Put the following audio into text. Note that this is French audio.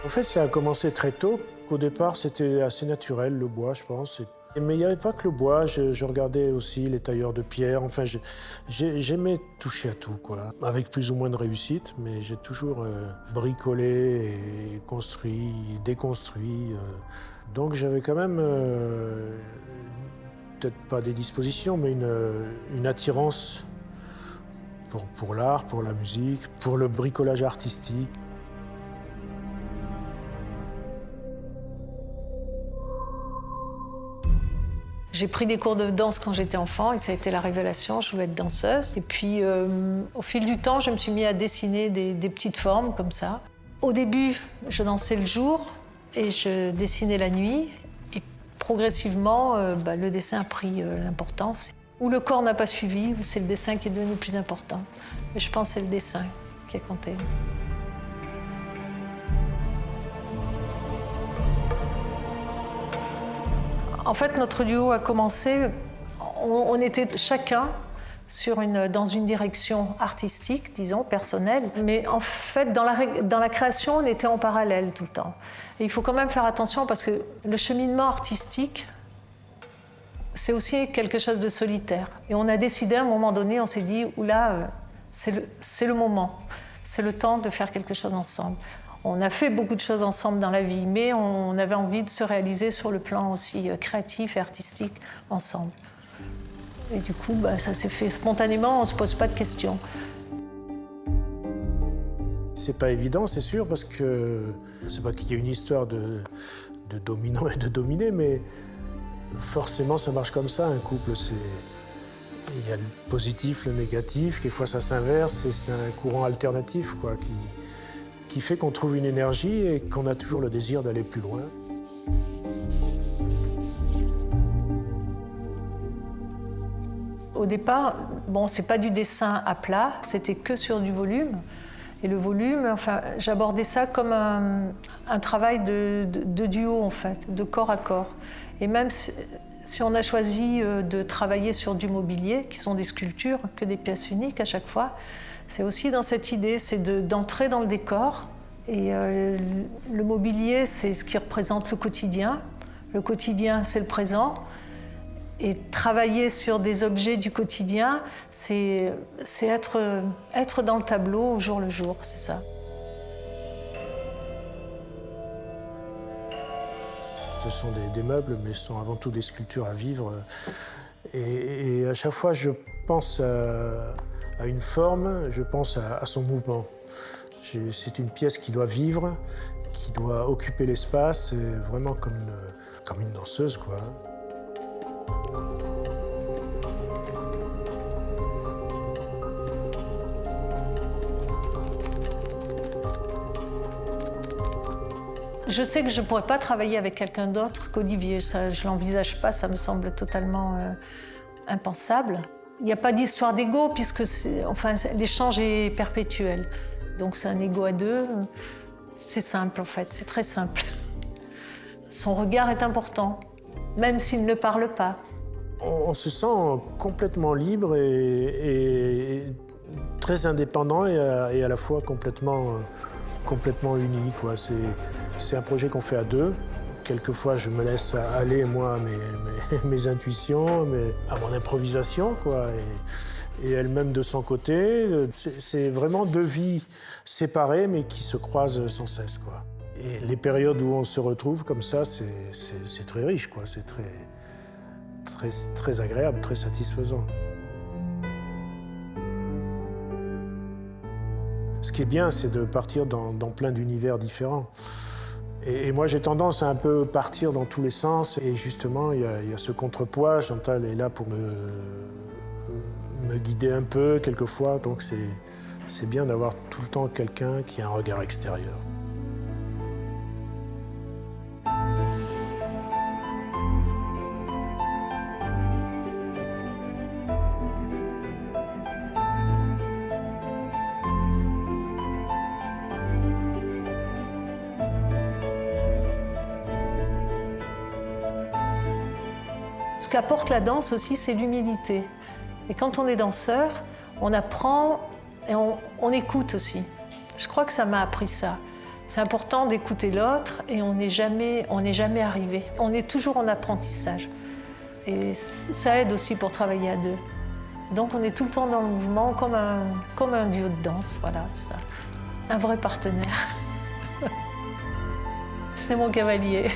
En fait, ça a commencé très tôt. Au départ, c'était assez naturel, le bois, je pense. Mais il n'y avait pas que le bois, je regardais aussi les tailleurs de pierre. Enfin, j'aimais toucher à tout, quoi. Avec plus ou moins de réussite, mais j'ai toujours bricolé et construit, déconstruit. Donc j'avais quand même, peut-être pas des dispositions, mais une attirance pour l'art, pour la musique, pour le bricolage artistique. J'ai pris des cours de danse quand j'étais enfant et ça a été la révélation, je voulais être danseuse. Et puis, au fil du temps, je me suis mis à dessiner des petites formes comme ça. Au début, je dansais le jour et je dessinais la nuit. Et progressivement, le dessin a pris l'importance. Où le corps n'a pas suivi, c'est le dessin qui est devenu plus important. Mais je pense que c'est le dessin qui a compté. En fait, notre duo a commencé, on était chacun dans une direction artistique, disons, personnelle. Mais en fait, dans la création, on était en parallèle tout le temps. Et il faut quand même faire attention parce que le cheminement artistique, c'est aussi quelque chose de solitaire. Et on a décidé à un moment donné, on s'est dit, oula, c'est le moment, c'est le temps de faire quelque chose ensemble. On a fait beaucoup de choses ensemble dans la vie, mais on avait envie de se réaliser sur le plan aussi créatif et artistique ensemble. Et du coup, ça s'est fait spontanément, on ne se pose pas de questions. C'est pas évident, c'est sûr, parce que c'est pas qu'il y a une histoire de dominant et de dominé, mais forcément ça marche comme ça, un couple, il y a le positif, le négatif, quelquefois ça s'inverse, et c'est un courant alternatif, quoi, qui fait qu'on trouve une énergie et qu'on a toujours le désir d'aller plus loin. Au départ, c'est pas du dessin à plat, c'était que sur du volume. Et le volume, j'abordais ça comme un travail de duo, en fait, de corps à corps. Et même si on a choisi de travailler sur du mobilier, qui sont des sculptures, que des pièces uniques à chaque fois, c'est aussi dans cette idée, c'est d'entrer dans le décor. Et le mobilier, c'est ce qui représente le quotidien. Le quotidien, c'est le présent. Et travailler sur des objets du quotidien, c'est être dans le tableau au jour le jour, c'est ça. Ce sont des meubles, mais ce sont avant tout des sculptures à vivre. Et à chaque fois, je pense à une forme, je pense à son mouvement. C'est une pièce qui doit vivre, qui doit occuper l'espace, vraiment comme une danseuse, quoi. Je sais que je ne pourrais pas travailler avec quelqu'un d'autre qu'Olivier. Ça, je ne l'envisage pas, ça me semble totalement impensable. Il n'y a pas d'histoire d'ego, puisque l'échange est perpétuel. Donc c'est un ego à deux. C'est simple, en fait, c'est très simple. Son regard est important, même s'il ne parle pas. On se sent complètement libre et très indépendant et à la fois complètement unis, quoi. C'est un projet qu'on fait à deux. Quelquefois, je me laisse aller, moi, à mes intuitions, à mon improvisation, quoi. Et elle-même de son côté. C'est vraiment deux vies séparées, mais qui se croisent sans cesse, quoi. Et les périodes où on se retrouve comme ça, c'est très riche, quoi. C'est très agréable, très satisfaisant. Ce qui est bien, c'est de partir dans plein d'univers différents. Et moi, j'ai tendance à un peu partir dans tous les sens. Et justement, il y a ce contrepoids. Chantal est là pour me guider un peu, quelquefois. Donc c'est bien d'avoir tout le temps quelqu'un qui a un regard extérieur. Ce qu'apporte la danse aussi, c'est l'humilité. Et quand on est danseur, on apprend et on écoute aussi. Je crois que ça m'a appris ça. C'est important d'écouter l'autre et on n'est jamais arrivé. On est toujours en apprentissage. Et ça aide aussi pour travailler à deux. Donc on est tout le temps dans le mouvement, comme un duo de danse, voilà, c'est ça. Un vrai partenaire. C'est mon cavalier.